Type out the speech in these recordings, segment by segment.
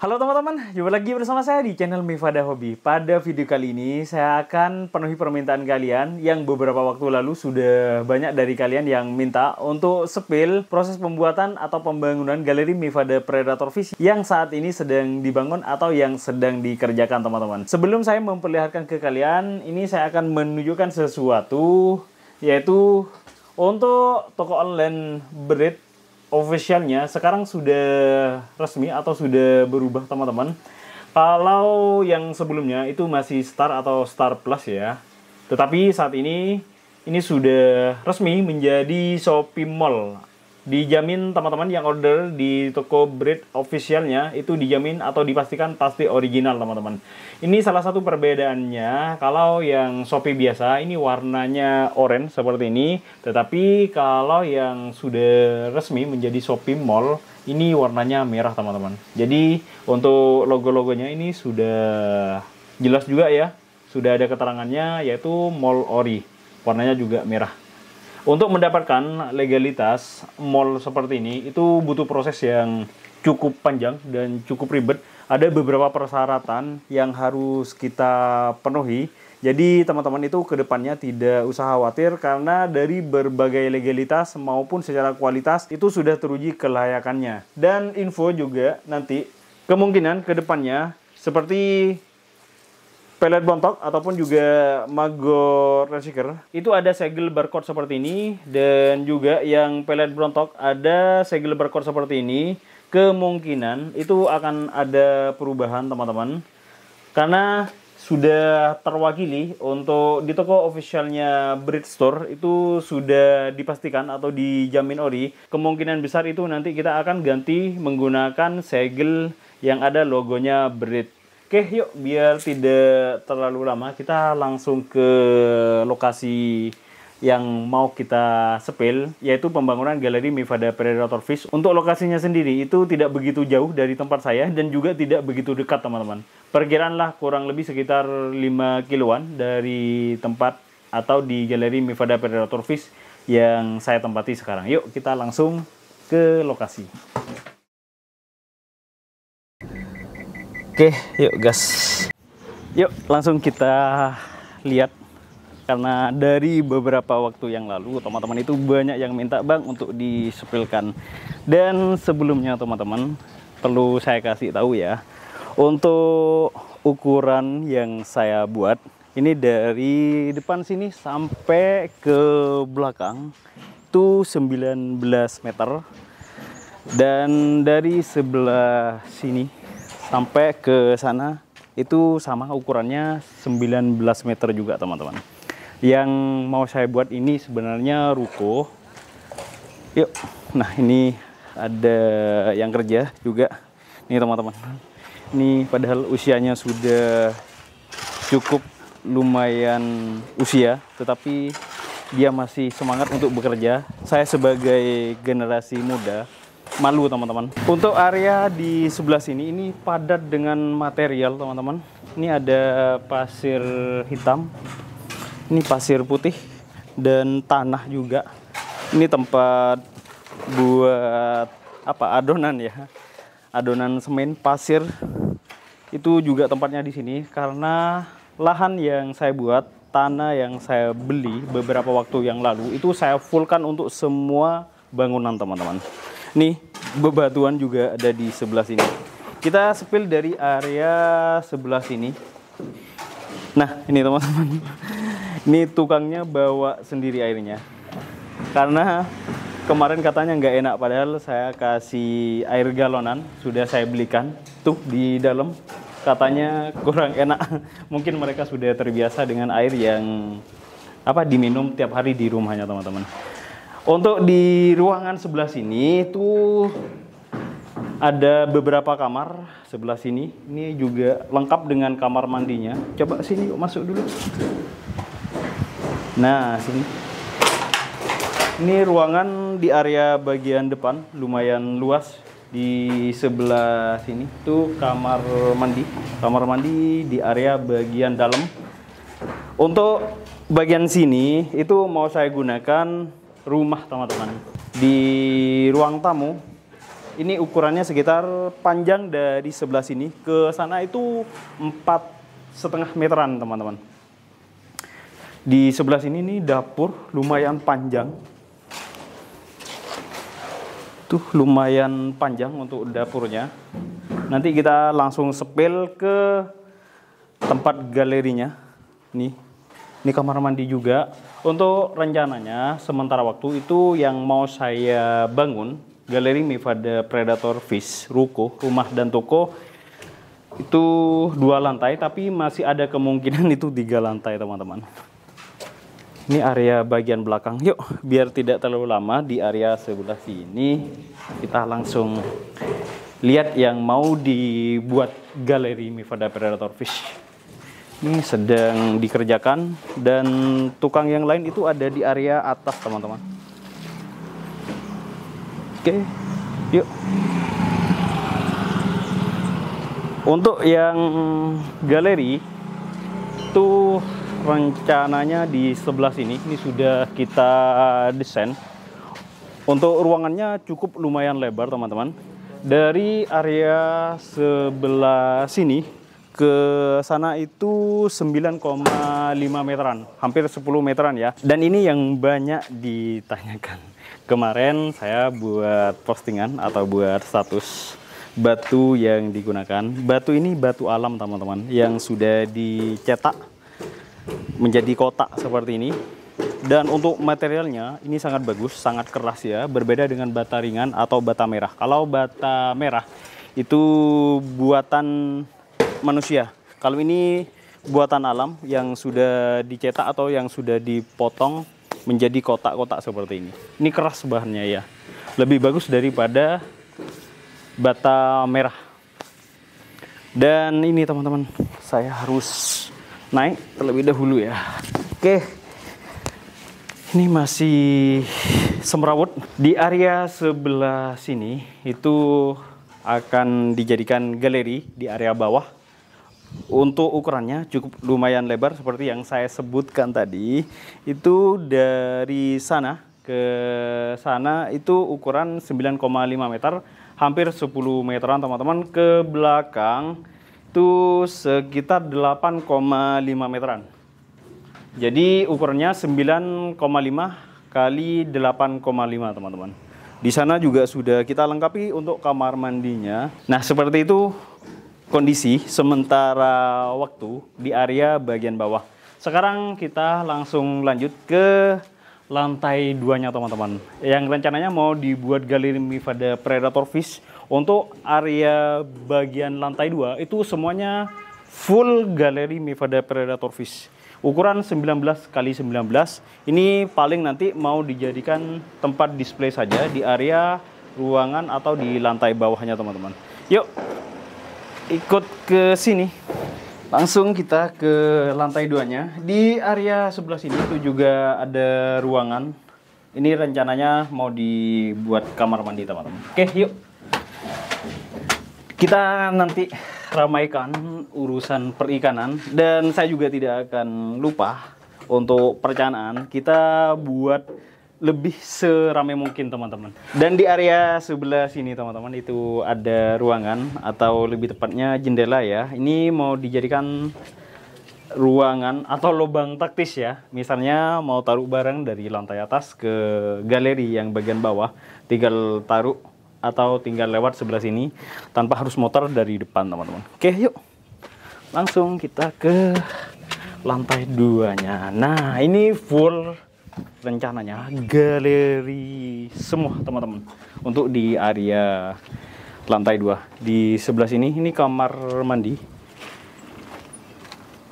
Halo teman-teman, jumpa lagi bersama saya di channel Mifada Hobi. Pada video kali ini saya akan penuhi permintaan kalian yang beberapa waktu lalu sudah banyak dari kalian yang minta untuk sepil proses pembuatan atau pembangunan galeri Mifada Predator Fish yang saat ini sedang dibangun atau yang sedang dikerjakan teman-teman. Sebelum saya memperlihatkan ke kalian, ini saya akan menunjukkan sesuatu, yaitu untuk toko online breed officialnya sekarang sudah resmi atau sudah berubah teman-teman. Kalau yang sebelumnya itu masih Star atau Star Plus ya. Tetapi saat ini sudah resmi menjadi Shopee Mall. Dijamin teman-teman yang order di toko breed officialnya itu dijamin atau dipastikan pasti original teman-teman. Ini salah satu perbedaannya. Kalau yang Shopee biasa ini warnanya orange seperti ini, tetapi kalau yang sudah resmi menjadi Shopee Mall ini warnanya merah teman-teman. Jadi untuk logo-logonya ini sudah jelas juga ya. Sudah ada keterangannya yaitu Mall Ori. Warnanya juga merah. Untuk mendapatkan legalitas mall seperti ini itu butuh proses yang cukup panjang dan cukup ribet. Ada beberapa persyaratan yang harus kita penuhi. Jadi teman-teman itu kedepannya tidak usah khawatir karena dari berbagai legalitas maupun secara kualitas itu sudah teruji kelayakannya. Dan info juga nanti kemungkinan kedepannya seperti pelet bontok ataupun juga maggot reseeker itu ada segel barcode seperti ini, dan juga yang pelet bontok ada segel barcode seperti ini. Kemungkinan itu akan ada perubahan teman-teman karena sudah terwakili untuk di toko officialnya Breed Store itu sudah dipastikan atau dijamin ori. Kemungkinan besar itu nanti kita akan ganti menggunakan segel yang ada logonya Breed. Oke, yuk biar tidak terlalu lama kita langsung ke lokasi yang mau kita sepil, yaitu pembangunan galeri Mifada Predator Fish. Untuk lokasinya sendiri itu tidak begitu jauh dari tempat saya dan juga tidak begitu dekat teman-teman. Perkiraanlah kurang lebih sekitar 5 kiloan dari tempat atau di galeri Mifada Predator Fish yang saya tempati sekarang. Yuk kita langsung ke lokasi. Oke, yuk gas. Yuk langsung kita lihat. Karena dari beberapa waktu yang lalu teman-teman itu banyak yang minta bang untuk disepilkan. Dan sebelumnya teman-teman perlu saya kasih tahu ya, untuk ukuran yang saya buat ini dari depan sini sampai ke belakang itu 19 meter. Dan dari sebelah sini sampai ke sana itu sama ukurannya 19 meter juga teman-teman. Yang mau saya buat ini sebenarnya ruko. Yuk, nah ini ada yang kerja juga nih teman-teman. Ini padahal usianya sudah cukup lumayan usia, tetapi dia masih semangat untuk bekerja. Saya sebagai generasi muda malu teman-teman. Untuk area di sebelah sini ini padat dengan material teman-teman. Ini ada pasir hitam, ini pasir putih, dan tanah juga. Ini tempat buat apa, adonan ya, adonan semen pasir. Itu juga tempatnya di sini karena lahan yang saya buat, tanah yang saya beli beberapa waktu yang lalu itu saya fullkan untuk semua bangunan teman-teman. Nih, bebatuan juga ada di sebelah sini. Kita sepil dari area sebelah sini. Nah, ini teman-teman. Ini tukangnya bawa sendiri airnya. Karena kemarin katanya nggak enak, padahal saya kasih air galonan, sudah saya belikan. Tuh di dalam katanya kurang enak. Mungkin mereka sudah terbiasa dengan air yang diminum tiap hari di rumahnya teman-teman. Untuk di ruangan sebelah sini tuh ada beberapa kamar sebelah sini. Ini juga lengkap dengan kamar mandinya. Coba sini yuk, masuk dulu. Nah, sini. Ini ruangan di area bagian depan lumayan luas. Di sebelah sini tuh kamar mandi. Kamar mandi di area bagian dalam. Untuk bagian sini itu mau saya gunakan rumah teman-teman. Di ruang tamu Ini ukurannya sekitar panjang dari sebelah sini ke sana itu 4,5 meteran teman-teman. Di sebelah sini nih dapur lumayan panjang. Tuh lumayan panjang untuk dapurnya. Nanti kita langsung sepil ke tempat galerinya. Ini kamar mandi juga. Untuk rencananya sementara waktu itu yang mau saya bangun Galeri Mivada Predator Fish, ruko, rumah dan toko itu 2 lantai, tapi masih ada kemungkinan itu 3 lantai teman-teman. Ini area bagian belakang. Yuk, biar tidak terlalu lama di area sebelah sini, kita langsung lihat yang mau dibuat Galeri Mivada Predator Fish. Ini sedang dikerjakan dan tukang yang lain itu ada di area atas teman-teman. Oke, yuk. Untuk yang galeri itu rencananya di sebelah sini. Ini sudah kita desain. Untuk ruangannya cukup lumayan lebar teman-teman. Dari area sebelah sini ke sana itu 9,5 meteran, hampir 10 meteran ya. Dan ini yang banyak ditanyakan. Kemarin saya buat postingan atau buat status batu yang digunakan. Batu ini batu alam teman-teman, yang sudah dicetak menjadi kotak seperti ini. Dan untuk materialnya ini sangat bagus, sangat keras ya, berbeda dengan bata ringan atau bata merah. Kalau bata merah itu buatan manusia, kalau ini buatan alam yang sudah dicetak atau yang sudah dipotong menjadi kotak-kotak seperti ini. Ini keras bahannya ya, lebih bagus daripada bata merah. Dan ini teman-teman, saya harus naik terlebih dahulu ya. Oke, ini masih semrawut. Di area sebelah sini itu akan dijadikan galeri di area bawah. Untuk ukurannya cukup lumayan lebar seperti yang saya sebutkan tadi. Itu dari sana ke sana itu ukuran 9,5 meter, hampir 10 meteran teman-teman. Ke belakang itu sekitar 8,5 meteran. Jadi ukurannya 9,5 kali 8,5 teman-teman. Di sana juga sudah kita lengkapi untuk kamar mandinya. Nah, seperti itu kondisi sementara waktu di area bagian bawah. Sekarang kita langsung lanjut ke lantai 2-nya teman-teman, yang rencananya mau dibuat Galeri Mivada Predator Fish. Untuk area bagian lantai 2 itu semuanya full Galeri Mivada Predator Fish. Ukuran 19 kali 19. Ini paling nanti mau dijadikan tempat display saja di area ruangan atau di lantai bawahnya teman-teman. Yuk, ikut ke sini. Langsung kita ke lantai 2-nya. Di area sebelah sini itu juga ada ruangan. Ini rencananya mau dibuat kamar mandi teman-teman. Oke, yuk. Kita nanti ramaikan urusan perikanan. Dan saya juga tidak akan lupa untuk perencanaan. Kita buat lebih seramai mungkin teman-teman. Dan di area sebelah sini teman-teman itu ada ruangan atau lebih tepatnya jendela ya. Ini mau dijadikan ruangan atau lubang taktis ya. Misalnya mau taruh barang dari lantai atas ke galeri yang bagian bawah, tinggal taruh atau tinggal lewat sebelah sini tanpa harus motor dari depan teman-teman. Oke, yuk. Langsung kita ke lantai 2-nya. Nah, ini full rencananya galeri semua teman-teman untuk di area lantai 2. Di sebelah sini ini kamar mandi,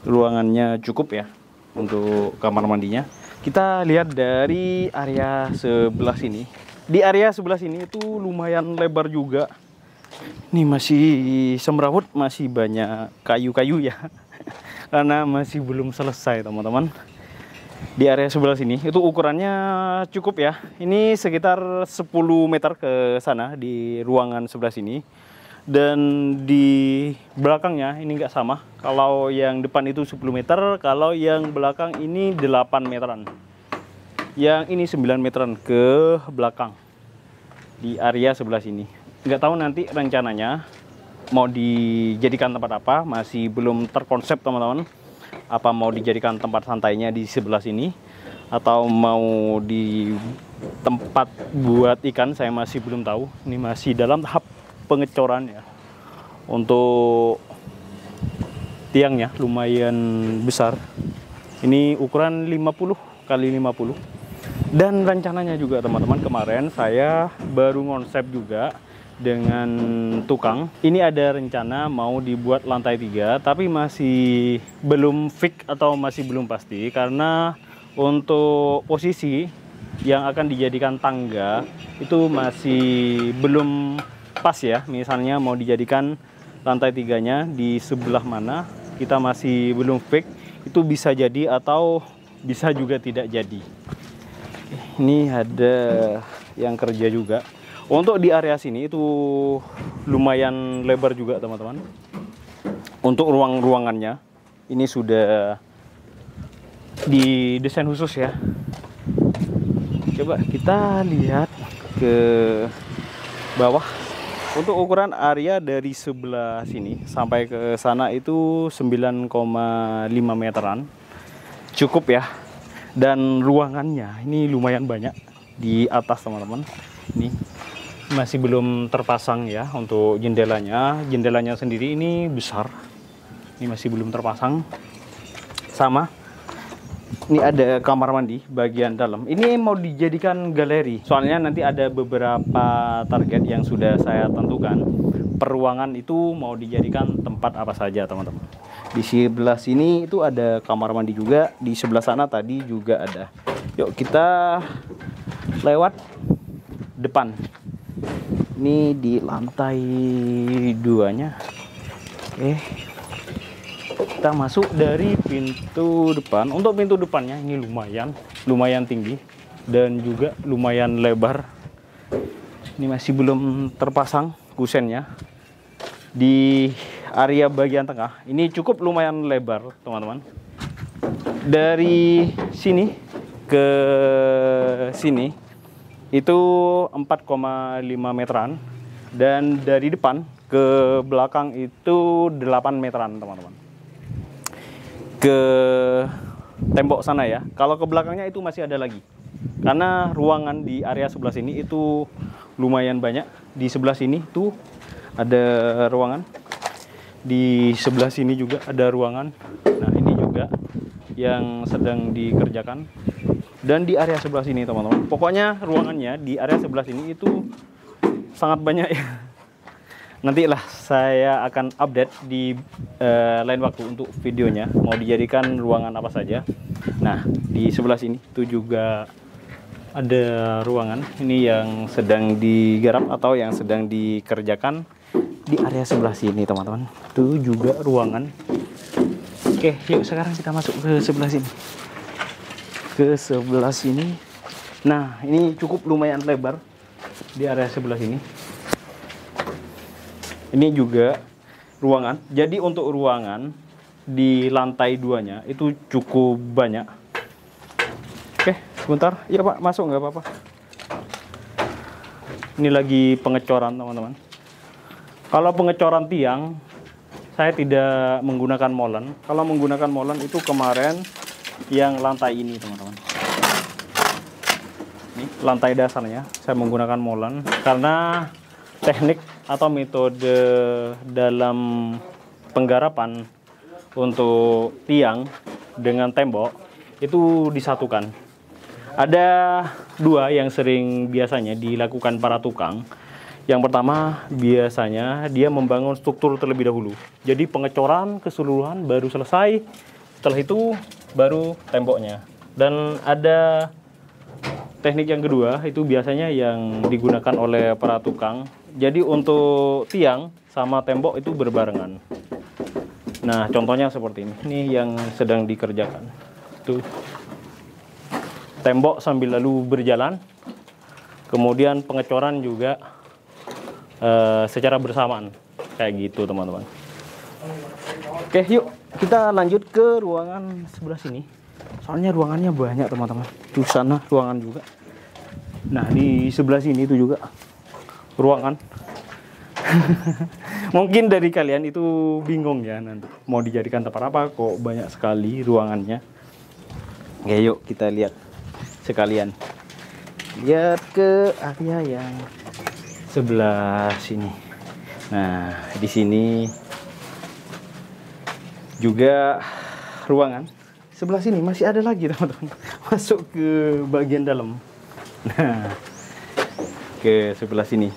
ruangannya cukup ya untuk kamar mandinya. Kita lihat dari area sebelah sini. Di area sebelah sini itu lumayan lebar juga. Ini masih semrawut, masih banyak kayu-kayu ya karena masih belum selesai teman-teman. Di area sebelah sini itu ukurannya cukup ya. Ini sekitar 10 meter ke sana di ruangan sebelah sini. Dan di belakangnya ini nggak sama. Kalau yang depan itu 10 meter, kalau yang belakang ini 8 meteran. Yang ini 9 meteran ke belakang di area sebelah sini. nggak tahu nanti rencananya mau dijadikan tempat apa, masih belum terkonsep teman-teman. Apa mau dijadikan tempat santainya di sebelah sini, atau mau di tempat buat ikan, saya masih belum tahu. Ini masih dalam tahap pengecoran ya. Untuk tiangnya lumayan besar. Ini ukuran 50 kali 50. Dan rencananya juga teman-teman, kemarin saya baru konsep juga dengan tukang. Ini ada rencana mau dibuat lantai 3, tapi masih belum fix atau masih belum pasti, karena untuk posisi yang akan dijadikan tangga itu masih belum pas ya. Misalnya mau dijadikan lantai 3-nya di sebelah mana, kita masih belum fix. Itu bisa jadi atau bisa juga tidak jadi. Ini ada yang kerja juga. Untuk di area sini itu lumayan lebar juga teman-teman. Untuk ruang-ruangannya ini sudah didesain khusus ya. Coba kita lihat ke bawah. Untuk ukuran area dari sebelah sini sampai ke sana itu 9,5 meteran. Cukup ya. Dan ruangannya ini lumayan banyak di atas teman-teman. Ini masih belum terpasang ya untuk jendelanya. Jendelanya sendiri ini besar. Ini masih belum terpasang. Sama. Ini ada kamar mandi bagian dalam. Ini mau dijadikan galeri. Soalnya nanti ada beberapa target yang sudah saya tentukan. Per ruangan itu mau dijadikan tempat apa saja teman-teman. Di sebelah sini itu ada kamar mandi juga. Di sebelah sana tadi juga ada. Yuk kita lewat depan. Ini di lantai 2-nya. Oke. Kita masuk dari pintu depan. Untuk pintu depannya ini lumayan tinggi dan juga lumayan lebar. Ini masih belum terpasang kusennya. Di area bagian tengah ini cukup lumayan lebar, teman-teman. Dari sini ke sini itu 4,5 meteran, dan dari depan ke belakang itu 8 meteran teman-teman. Ke tembok sana ya. Kalau ke belakangnya itu masih ada lagi, karena ruangan di area sebelah sini itu lumayan banyak. Di sebelah sini tuh ada ruangan, di sebelah sini juga ada ruangan. Nah ini juga yang sedang dikerjakan. Dan di area sebelah sini teman-teman, pokoknya ruangannya di area sebelah sini itu sangat banyak ya. Nantilah saya akan update di lain waktu untuk videonya mau dijadikan ruangan apa saja. Nah di sebelah sini itu juga ada ruangan. Ini yang sedang digarap atau yang sedang dikerjakan di area sebelah sini teman-teman. Itu juga ruangan. Oke, yuk sekarang kita masuk ke sebelah sini. Ke sebelah sini. Nah, ini cukup lumayan lebar di area sebelah sini. Ini juga ruangan. Jadi untuk ruangan di lantai 2-nya itu cukup banyak. Oke, sebentar. Ya Pak, masuk nggak apa-apa. Ini lagi pengecoran teman-teman. Kalau pengecoran tiang, saya tidak menggunakan molen. Kalau menggunakan molen itu kemarin yang lantai ini teman-teman. Ini lantai dasarnya saya menggunakan molen, karena teknik atau metode dalam penggarapan untuk tiang dengan tembok itu disatukan. Ada dua yang sering biasanya dilakukan para tukang. Yang pertama biasanya dia membangun struktur terlebih dahulu. Jadi pengecoran keseluruhan baru selesai. Setelah itu baru temboknya. Dan ada teknik yang kedua, itu biasanya yang digunakan oleh para tukang. Jadi untuk tiang sama tembok itu berbarengan. Nah contohnya seperti ini. Ini yang sedang dikerjakan. Tuh, tembok sambil lalu berjalan. Kemudian pengecoran juga secara bersamaan. Kayak gitu teman-teman. Oke yuk kita lanjut ke ruangan sebelah sini. Soalnya ruangannya banyak teman-teman. Di sana ruangan juga. Nah di sebelah sini itu juga ruangan. Mungkin dari kalian itu bingung ya, nanti mau dijadikan tempat apa, kok banyak sekali ruangannya. Oke, yuk kita lihat sekalian. Lihat ke area yang sebelah sini. Nah, di sini juga ruangan. Sebelah sini masih ada lagi teman-teman. Masuk ke bagian dalam. Nah, ke sebelah sini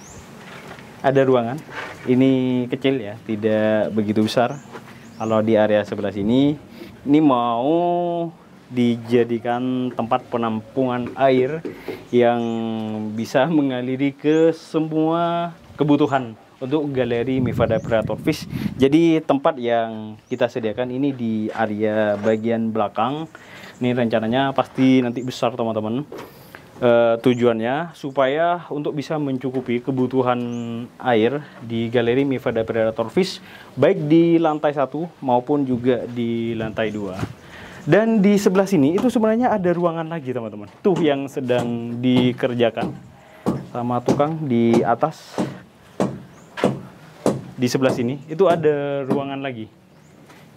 ada ruangan. Ini kecil ya, tidak begitu besar. Kalau di area sebelah sini, ini mau dijadikan tempat penampungan air yang bisa mengaliri ke semua kebutuhan untuk galeri Mifada Predator Fish. Jadi tempat yang kita sediakan ini di area bagian belakang. Ini rencananya pasti nanti besar teman-teman. Tujuannya supaya untuk bisa mencukupi kebutuhan air di galeri Mifada Predator Fish, baik di lantai 1 maupun juga di lantai 2. Dan di sebelah sini itu sebenarnya ada ruangan lagi teman-teman. Tuh yang sedang dikerjakan sama tukang di atas. Di sebelah sini itu ada ruangan lagi.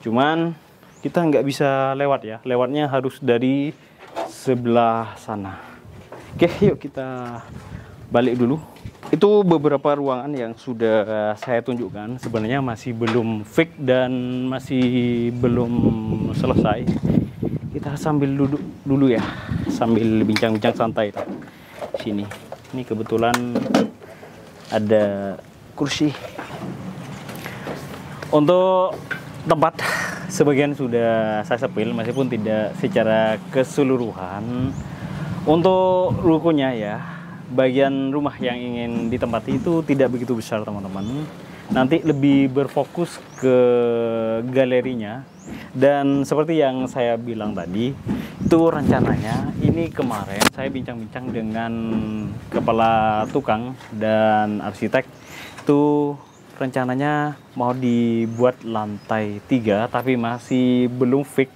Cuman kita nggak bisa lewat ya. Lewatnya harus dari sebelah sana. Oke, yuk kita balik dulu. Itu beberapa ruangan yang sudah saya tunjukkan. Sebenarnya masih belum fix dan masih belum selesai. Kita sambil duduk dulu ya, sambil bincang-bincang santai. Sini, ini kebetulan ada kursi. Untuk tempat, sebagian sudah saya sepil, meskipun tidak secara keseluruhan. Untuk rukonya ya, bagian rumah yang ingin ditempati itu tidak begitu besar teman-teman. Nanti lebih berfokus ke galerinya. Dan seperti yang saya bilang tadi, itu rencananya ini kemarin saya bincang-bincang dengan kepala tukang dan arsitek. Itu rencananya mau dibuat lantai 3 tapi masih belum fix.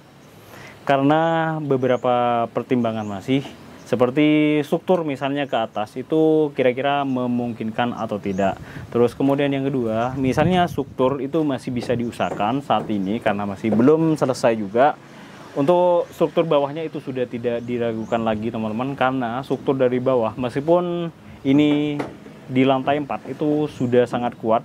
Karena beberapa pertimbangan masih. Seperti struktur misalnya ke atas itu kira-kira memungkinkan atau tidak. Terus kemudian yang kedua, misalnya struktur itu masih bisa diusahakan saat ini karena masih belum selesai juga. Untuk struktur bawahnya itu sudah tidak diragukan lagi teman-teman, karena struktur dari bawah meskipun ini di lantai 4 itu sudah sangat kuat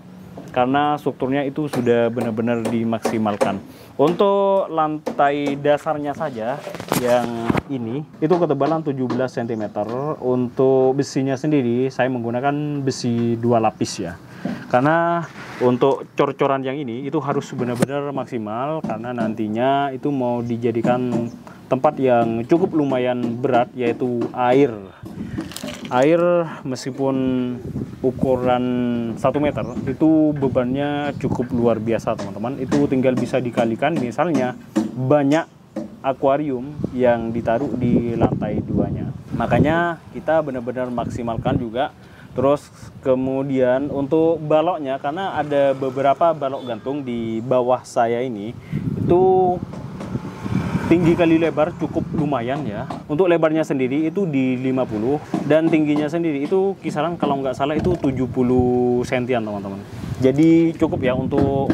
karena strukturnya itu sudah benar-benar dimaksimalkan. Untuk lantai dasarnya saja yang ini itu ketebalan 17 cm. Untuk besinya sendiri saya menggunakan besi 2 lapis ya. Karena untuk cor-coran yang ini itu harus benar-benar maksimal karena nantinya itu mau dijadikan tempat yang cukup lumayan berat, yaitu air. Air meskipun ukuran 1 meter itu bebannya cukup luar biasa teman-teman. Itu tinggal bisa dikalikan, misalnya banyak akuarium yang ditaruh di lantai 2-nya. Makanya kita benar-benar maksimalkan juga. Terus kemudian untuk baloknya, karena ada beberapa balok gantung di bawah saya ini, itu tinggi kali lebar cukup lumayan ya. Untuk lebarnya sendiri itu di 50 dan tingginya sendiri itu kisaran kalau nggak salah itu 70 sentian teman-teman. Jadi cukup ya untuk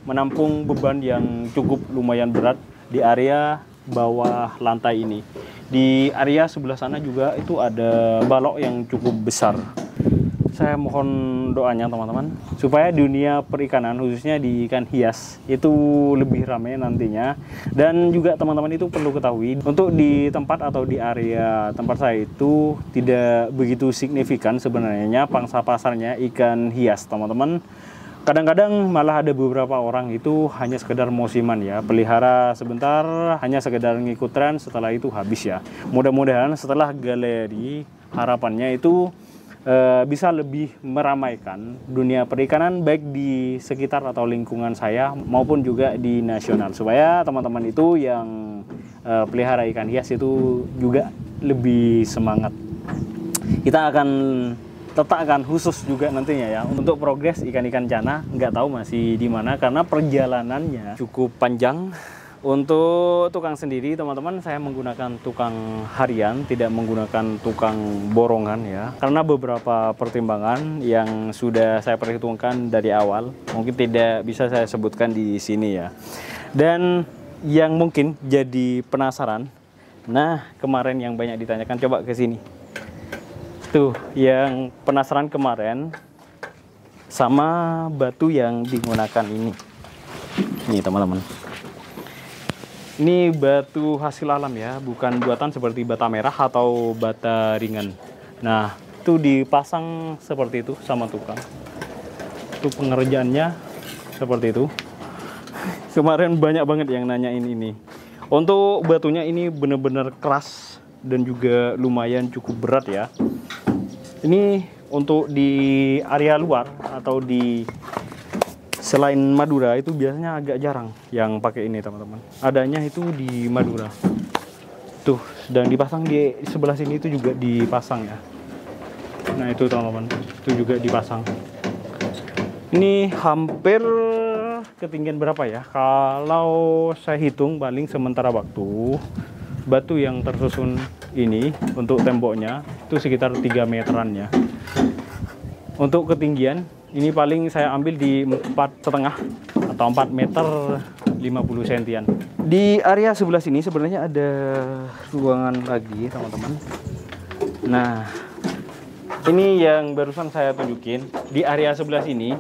menampung beban yang cukup lumayan berat di area bawah lantai ini. Di area sebelah sana juga itu ada balok yang cukup besar. Saya mohon doanya teman-teman supaya dunia perikanan khususnya di ikan hias itu lebih ramai nantinya. Dan juga teman-teman itu perlu ketahui untuk di tempat atau di area tempat saya itu tidak begitu signifikan sebenarnya pangsa pasarnya ikan hias teman-teman. Kadang-kadang malah ada beberapa orang itu hanya sekedar musiman ya, pelihara sebentar, hanya sekedar ngikut tren, setelah itu habis ya. Mudah-mudahan setelah galeri harapannya itu bisa lebih meramaikan dunia perikanan baik di sekitar atau lingkungan saya maupun juga di nasional, supaya teman-teman itu yang pelihara ikan hias itu juga lebih semangat. Kita akan letakkan khusus juga nantinya ya untuk progres ikan-ikan cana, nggak tahu masih di mana karena perjalanannya cukup panjang Untuk tukang sendiri teman-teman, saya menggunakan tukang harian, tidak menggunakan tukang borongan ya. Karena beberapa pertimbangan yang sudah saya perhitungkan dari awal, mungkin tidak bisa saya sebutkan di sini ya. Dan yang mungkin jadi penasaran, nah kemarin yang banyak ditanyakan, coba ke sini. Tuh, yang penasaran kemarin sama batu yang digunakan ini. Nih teman-teman. Ini batu hasil alam ya, bukan buatan seperti bata merah atau bata ringan. Nah, itu dipasang seperti itu sama tukang. Itu pengerjaannya seperti itu. Kemarin banyak banget yang nanyain ini. Untuk batunya ini benar-benar keras dan juga lumayan cukup berat ya. Ini untuk di area luar atau di selain Madura itu biasanya agak jarang yang pakai ini teman-teman. Adanya itu di Madura. Tuh, dan dipasang di sebelah sini itu juga dipasang ya. Nah itu teman-teman, itu juga dipasang. Ini hampir ketinggian berapa ya? Kalau saya hitung paling sementara waktu, batu yang tersusun ini untuk temboknya itu sekitar 3 meteran ya. Untuk ketinggian ini paling saya ambil di 4,5 atau 4 meter 50 sentian. Di area sebelah sini sebenarnya ada ruangan lagi teman-teman. Nah, ini yang barusan saya tunjukin. Di area sebelah sini,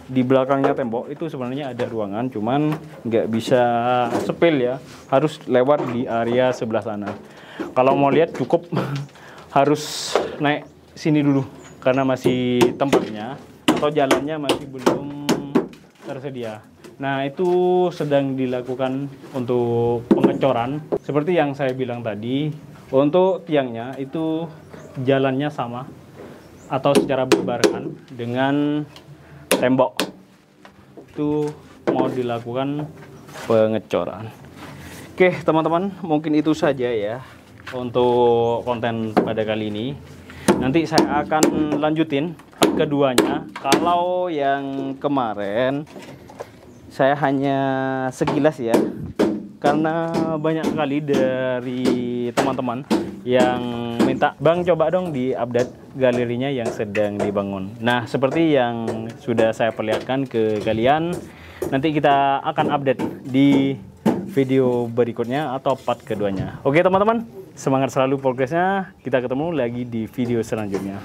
di belakangnya tembok itu sebenarnya ada ruangan, cuman nggak bisa sepil ya, harus lewat di area sebelah sana. Kalau mau lihat cukup harus naik sini dulu karena masih tempatnya atau jalannya masih belum tersedia. Nah, itu sedang dilakukan untuk pengecoran. Seperti yang saya bilang tadi, untuk tiangnya itu jalannya sama atau secara berbarengan dengan tembok. Itu mau dilakukan pengecoran. Oke, teman-teman, mungkin itu saja ya untuk konten pada kali ini. Nanti saya akan lanjutin keduanya. Kalau yang kemarin saya hanya sekilas ya, karena banyak sekali dari teman-teman yang minta, "Bang, coba dong di-update galerinya yang sedang dibangun." Nah, seperti yang sudah saya perlihatkan ke kalian, nanti kita akan update di video berikutnya atau part keduanya. Oke teman-teman, semangat selalu progresnya. Kita ketemu lagi di video selanjutnya.